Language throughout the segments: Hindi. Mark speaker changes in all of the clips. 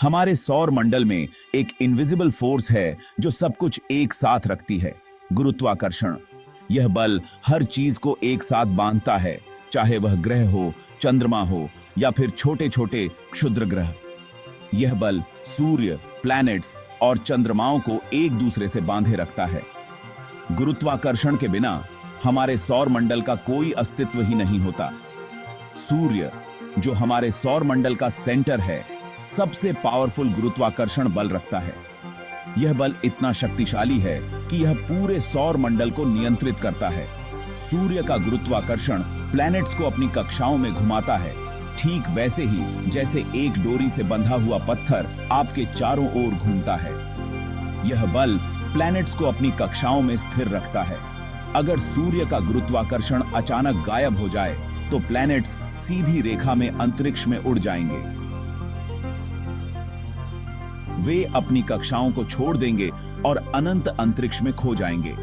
Speaker 1: हमारे सौर मंडल में एक इनविजिबल फोर्स है जो सब कुछ एक साथ रखती है, गुरुत्वाकर्षण। यह बल हर चीज को एक साथ बांधता है, चाहे वह ग्रह हो, चंद्रमा हो या फिर छोटे छोटे क्षुद्र ग्रह। यह बल सूर्य, प्लैनेट्स और चंद्रमाओं को एक दूसरे से बांधे रखता है। गुरुत्वाकर्षण के बिना हमारे सौर मंडल का कोई अस्तित्व ही नहीं होता। सूर्य, जो हमारे सौर मंडल का सेंटर है, सबसे पावरफुल गुरुत्वाकर्षण बल रखता है। यह बल इतना शक्तिशाली है कि यह पूरे सौर मंडल को नियंत्रित करता है। सूर्य का गुरुत्वाकर्षण प्लैनेट्स को अपनी कक्षाओं में घुमाता है, ठीक वैसे ही जैसे एक डोरी से बंधा हुआ पत्थर आपके चारों ओर घूमता है। यह बल प्लैनेट्स को अपनी कक्षाओं में स्थिर रखता है। अगर सूर्य का गुरुत्वाकर्षण अचानक गायब हो जाए तो प्लैनेट्स सीधी रेखा में अंतरिक्ष में उड़ जाएंगे। वे अपनी कक्षाओं को छोड़ देंगे और अनंत अंतरिक्ष में खो जाएंगे।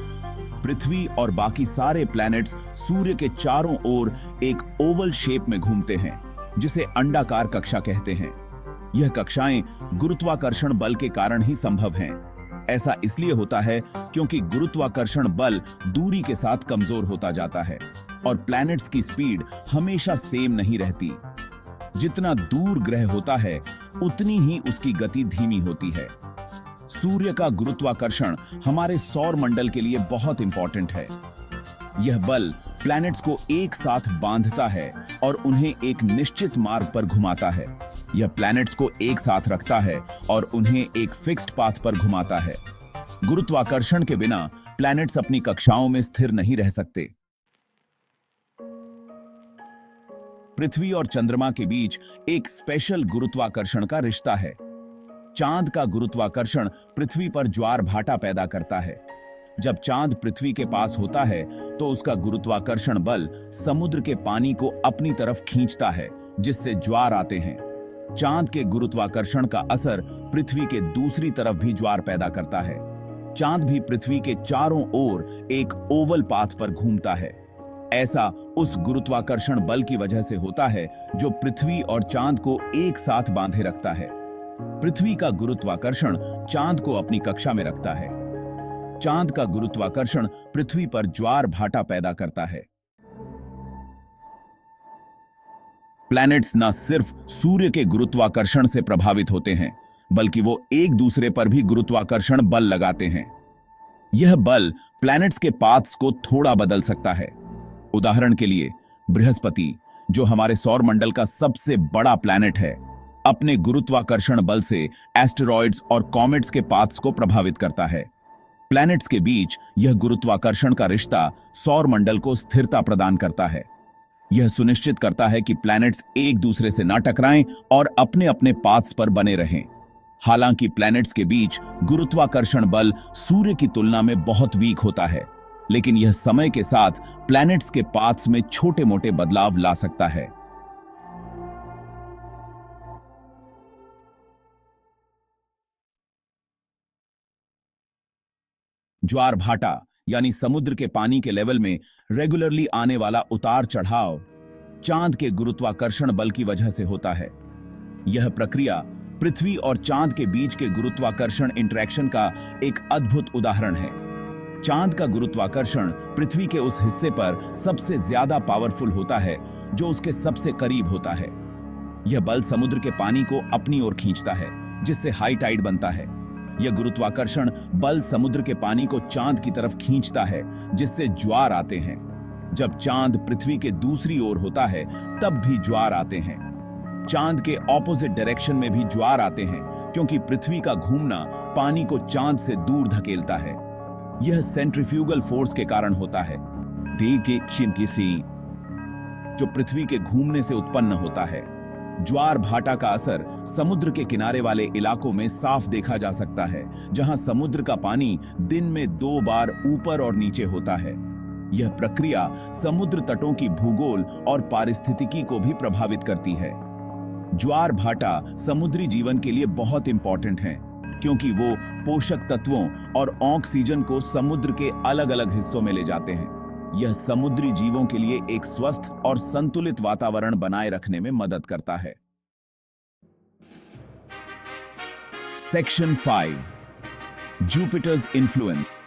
Speaker 1: पृथ्वी और बाकी सारे प्लैनेट्स सूर्य के चारों ओर एक ओवल शेप में घूमते हैं, जिसे अंडाकार कक्षा कहते हैं। यह कक्षाएं गुरुत्वाकर्षण बल के कारण ही संभव हैं। ऐसा इसलिए होता है क्योंकि गुरुत्वाकर्षण बल दूरी के साथ कमजोर होता जाता है और प्लैनेट्स की स्पीड हमेशा सेम नहीं रहती। जितना दूर ग्रह होता है, उतनी ही उसकी गति धीमी होती है। सूर्य का गुरुत्वाकर्षण हमारे सौर मंडल के लिए बहुत इंपॉर्टेंट है। यह बल प्लैनेट्स को एक साथ बांधता है और उन्हें एक निश्चित मार्ग पर घुमाता है। यह प्लैनेट्स को एक साथ रखता है और उन्हें एक फिक्स्ड पाथ पर घुमाता है। गुरुत्वाकर्षण के बिना प्लैनेट्स अपनी कक्षाओं में स्थिर नहीं रह सकते। पृथ्वी और चंद्रमा के बीच एक स्पेशल गुरुत्वाकर्षण का रिश्ता है। चांद का गुरुत्वाकर्षण पृथ्वी पर ज्वार भाटा पैदा करता है। जब चांद पृथ्वी के पास होता है तो उसका गुरुत्वाकर्षण बल समुद्र के पानी को अपनी तरफ खींचता है, जिससे ज्वार आते हैं। चांद के गुरुत्वाकर्षण का असर पृथ्वी के दूसरी तरफ भी ज्वार पैदा करता है। चांद भी पृथ्वी के चारों ओर एक ओवल पाथ पर घूमता है। ऐसा उस गुरुत्वाकर्षण बल की वजह से होता है जो पृथ्वी और चांद को एक साथ बांधे रखता है। पृथ्वी का गुरुत्वाकर्षण चांद को अपनी कक्षा में रखता है। चांद का गुरुत्वाकर्षण पृथ्वी पर ज्वार भाटा पैदा करता है। प्लैनेट्स न सिर्फ सूर्य के गुरुत्वाकर्षण से प्रभावित होते हैं, बल्कि वो एक दूसरे पर भी गुरुत्वाकर्षण बल लगाते हैं। यह बल प्लैनेट्स के पाथ्स को थोड़ा बदल सकता है। उदाहरण के लिए, बृहस्पति, जो हमारे सौर मंडल का सबसे बड़ा प्लैनेट है, अपने गुरुत्वाकर्षण बल से एस्टेरॉइड्स और कॉमेट्स के पाथ्स को प्रभावित करता है। प्लैनेट्स के बीच यह गुरुत्वाकर्षण का रिश्ता सौर मंडल को स्थिरता प्रदान करता है। यह सुनिश्चित करता है कि प्लैनेट्स एक दूसरे से ना टकराएं और अपने अपने पाथ्स पर बने रहें। हालांकि प्लैनेट्स के बीच गुरुत्वाकर्षण बल सूर्य की तुलना में बहुत वीक होता है, लेकिन यह समय के साथ प्लैनेट्स के पाथ्स में छोटे-मोटे बदलाव ला सकता है। ज्वार भाटा यानी समुद्र के पानी के लेवल में रेगुलरली आने वाला उतार चढ़ाव चांद के गुरुत्वाकर्षण बल की वजह से होता है। यह प्रक्रिया पृथ्वी और चांद के बीच के गुरुत्वाकर्षण इंटरेक्शन का एक अद्भुत उदाहरण है। चांद का गुरुत्वाकर्षण पृथ्वी के उस हिस्से पर सबसे ज्यादा पावरफुल होता है जो उसके सबसे करीब होता है। यह बल समुद्र के पानी को अपनी ओर खींचता है, जिससे हाई टाइड बनता है। यह गुरुत्वाकर्षण बल समुद्र के पानी को चांद की तरफ खींचता है, जिससे ज्वार आते हैं। जब चांद पृथ्वी के दूसरी ओर होता है, तब भी ज्वार आते हैं। चांद के ऑपोजिट डायरेक्शन में भी ज्वार आते हैं, क्योंकि पृथ्वी का घूमना पानी को चांद से दूर धकेलता है। यह सेंट्रीफ्यूगल फोर्स के कारण होता है, जो पृथ्वी के घूमने से उत्पन्न होता है। ज्वार भाटा का असर समुद्र के किनारे वाले इलाकों में साफ देखा जा सकता है, जहां समुद्र का पानी दिन में 2 बार ऊपर और नीचे होता है। यह प्रक्रिया समुद्र तटों की भूगोल और पारिस्थितिकी को भी प्रभावित करती है। ज्वार भाटा समुद्री जीवन के लिए बहुत इंपॉर्टेंट है, क्योंकि वो पोषक तत्वों और ऑक्सीजन को समुद्र के अलग-अलग हिस्सों में ले जाते हैं। यह समुद्री जीवों के लिए एक स्वस्थ और संतुलित वातावरण बनाए रखने में मदद करता है। Section 5. Jupiter's influence.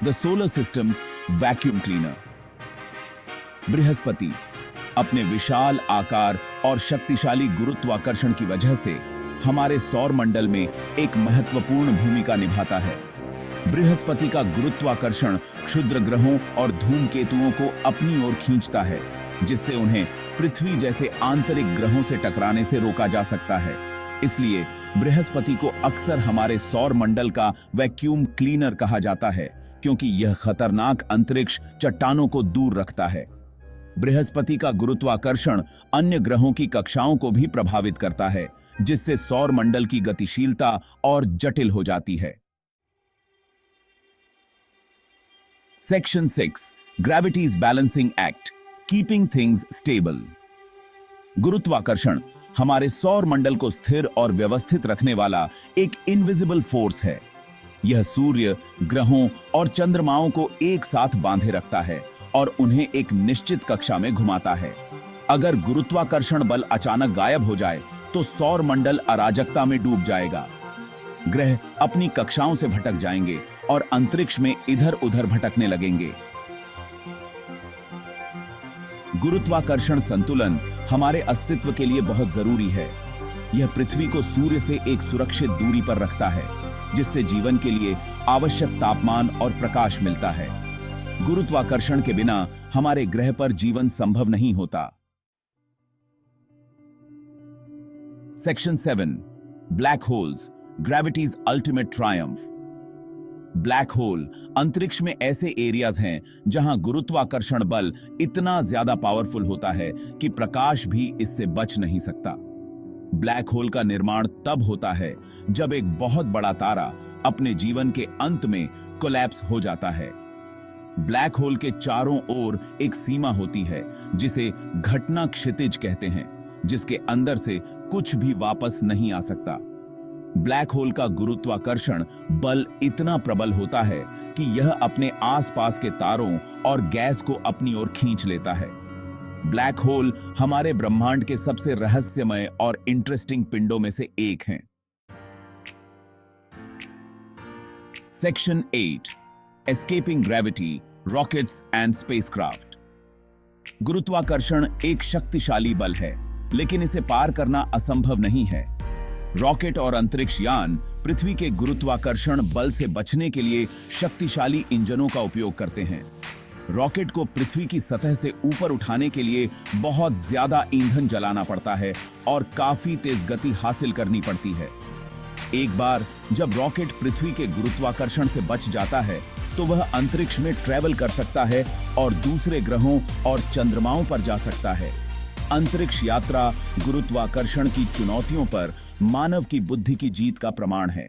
Speaker 1: The solar system's vacuum cleaner. Brihaspati अपने विशाल आकार और शक्तिशाली गुरुत्वाकर्षण की वजह से हमारे सौर मंडल में एक महत्वपूर्ण भूमिका निभाता है। बृहस्पति का गुरुत्वाकर्षण क्षुद्र ग्रहों और धूमकेतुओं को अपनी ओर खींचता है, जिससे उन्हें पृथ्वी जैसे आंतरिक ग्रहों से टकराने से रोका जा सकता है। इसलिए बृहस्पति को अक्सर हमारे सौर मंडल का वैक्यूम क्लीनर कहा जाता है, क्योंकि यह खतरनाक अंतरिक्ष चट्टानों को दूर रखता है। बृहस्पति का गुरुत्वाकर्षण अन्य ग्रहों की कक्षाओं को भी प्रभावित करता है, जिससे सौर मंडल की गतिशीलता और जटिल हो जाती है। Section 6. Gravity's Balancing Act. Keeping things stable. गुरुत्वाकर्षण हमारे सौर मंडल को स्थिर और व्यवस्थित रखने वाला एक इनविजिबल फोर्स है। यह सूर्य, ग्रहों और चंद्रमाओं को एक साथ बांधे रखता है और उन्हें एक निश्चित कक्षा में घुमाता है। अगर गुरुत्वाकर्षण बल अचानक गायब हो जाए तो सौर मंडल अराजकता में डूब जाएगा। ग्रह अपनी कक्षाओं से भटक जाएंगे और अंतरिक्ष में इधर-उधर भटकने लगेंगे। गुरुत्वाकर्षण संतुलन हमारे अस्तित्व के लिए बहुत जरूरी है। यह पृथ्वी को सूर्य से एक सुरक्षित दूरी पर रखता है, जिससे जीवन के लिए आवश्यक तापमान और प्रकाश मिलता है। गुरुत्वाकर्षण के बिना हमारे ग्रह पर जीवन संभव नहीं होता। Section 7. Black holes. Gravity's ultimate triumph. Black hole अंतरिक्ष में ऐसे एरियाज हैं जहां गुरुत्वाकर्षण बल इतना ज्यादा पावरफुल होता है कि प्रकाश भी इससे बच नहीं सकता। ब्लैक होल का निर्माण तब होता है जब एक बहुत बड़ा तारा अपने जीवन के अंत में कोलैप्स हो जाता है। ब्लैक होल के चारों ओर एक सीमा होती है जिसे घटना क्षितिज कहते हैं, जिसके अंदर से कुछ भी वापस नहीं आ सकता। ब्लैक होल का गुरुत्वाकर्षण बल इतना प्रबल होता है कि यह अपने आसपास के तारों और गैस को अपनी ओर खींच लेता है। ब्लैक होल हमारे ब्रह्मांड के सबसे रहस्यमय और इंटरेस्टिंग पिंडों में से एक हैं। Section 8. Escaping gravity, rockets and spacecraft. गुरुत्वाकर्षण एक शक्तिशाली बल है, लेकिन इसे पार करना असंभव नहीं है। रॉकेट और अंतरिक्ष यान पृथ्वी के गुरुत्वाकर्षण बल से बचने के लिए शक्तिशाली इंजनों का उपयोग करते हैं। रॉकेट को पृथ्वी की सतह से ऊपर उठाने के लिए बहुत ज्यादा ईंधन जलाना पड़ता है और काफी तेज गति हासिल करनी पड़ती है। एक बार जब रॉकेट पृथ्वी के गुरुत्वाकर्षण से बच जाता है तो वह अंतरिक्ष में ट्रैवल कर सकता है और दूसरे ग्रहों और चंद्रमाओं पर जा सकता है। अंतरिक्ष यात्रा गुरुत्वाकर्षण की चुनौतियों पर मानव की बुद्धि की जीत का प्रमाण है।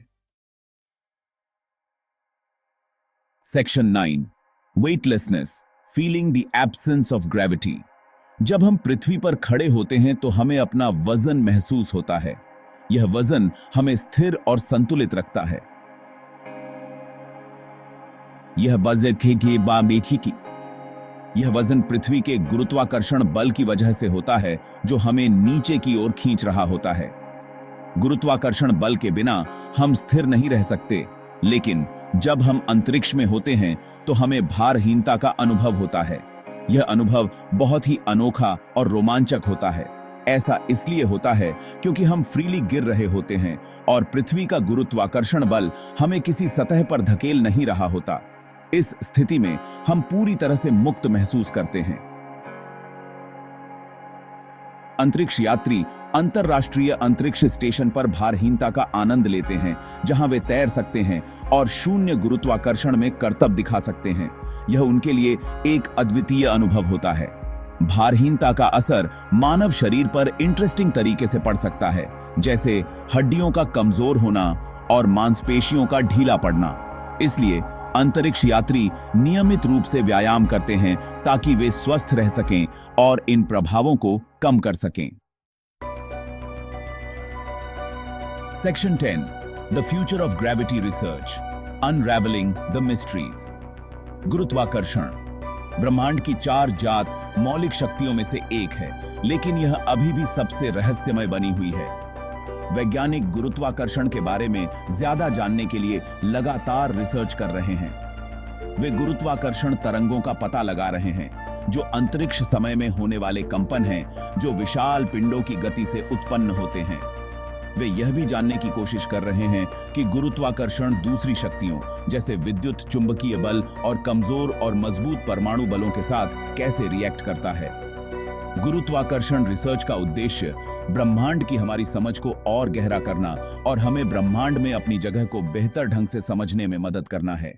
Speaker 1: Section 9. Weightlessness, feeling the absence of gravity. जब हम पृथ्वी पर खड़े होते हैं तो हमें अपना वजन महसूस होता है। यह वजन हमें स्थिर और संतुलित रखता है। यह वजन पृथ्वी के गुरुत्वाकर्षण बल की वजह से होता है, जो हमें नीचे की ओर खींच रहा होता है। गुरुत्वाकर्षण बल के बिना हम स्थिर नहीं रह सकते, लेकिन जब हम अंतरिक्ष में होते हैं तो हमें भारहीनता का अनुभव होता है। यह अनुभव बहुत ही अनोखा और रोमांचक होता है। ऐसा इसलिए होता है क्योंकि हम फ्रीली गिर रहे होते हैं और पृथ्वी का गुरुत्वाकर्षण बल हमें किसी सतह पर धकेल नहीं रहा होता। इस स्थिति में हम पूरी तरह से मुक्त महसूस करते हैं। अंतरिक्ष यात्री अंतरराष्ट्रीय अंतरिक्ष स्टेशन पर भारहीनता का आनंद लेते हैं, जहां वे तैर सकते हैं और शून्य गुरुत्वाकर्षण में करतब दिखा सकते हैं। यह उनके लिए एक अद्वितीय अनुभव होता है। भारहीनता का असर मानव शरीर पर इंटरेस्टिंग तरीके से पड़ सकता है, जैसे हड्डियों का कमजोर होना और मांसपेशियों का ढीला पड़ना। इसलिए अंतरिक्ष यात्री नियमित रूप से व्यायाम करते हैं ताकि वे स्वस्थ रह सकें और इन प्रभावों को कम कर सकें। Section 10. The future of gravity research. Unraveling the mysteries. गुरुत्वाकर्षण ब्रह्मांड की 4 जात मौलिक शक्तियों में से एक है, लेकिन यह अभी भी सबसे रहस्यमय बनी हुई है। वैज्ञानिक गुरुत्वाकर्षण के बारे में ज्यादा जानने के लिए लगातार रिसर्च कर रहे हैं। वे गुरुत्वाकर्षण तरंगों का पता लगा रहे हैं जो अंतरिक्ष समय में होने वाले कंपन हैं जो विशाल पिंडों की गति से उत्पन्न होते हैं। वे यह भी जानने की कोशिश कर रहे हैं कि गुरुत्वाकर्षण दूसरी शक्तियों जैसे विद्युत चुंबकीय बल और कमजोर और मजबूत परमाणु बलों के साथ कैसे रिएक्ट करता है। गुरुत्वाकर्षण रिसर्च का उद्देश्य ब्रह्मांड की हमारी समझ को और गहरा करना और हमें ब्रह्मांड में अपनी जगह को बेहतर ढंग से समझने में मदद करना है।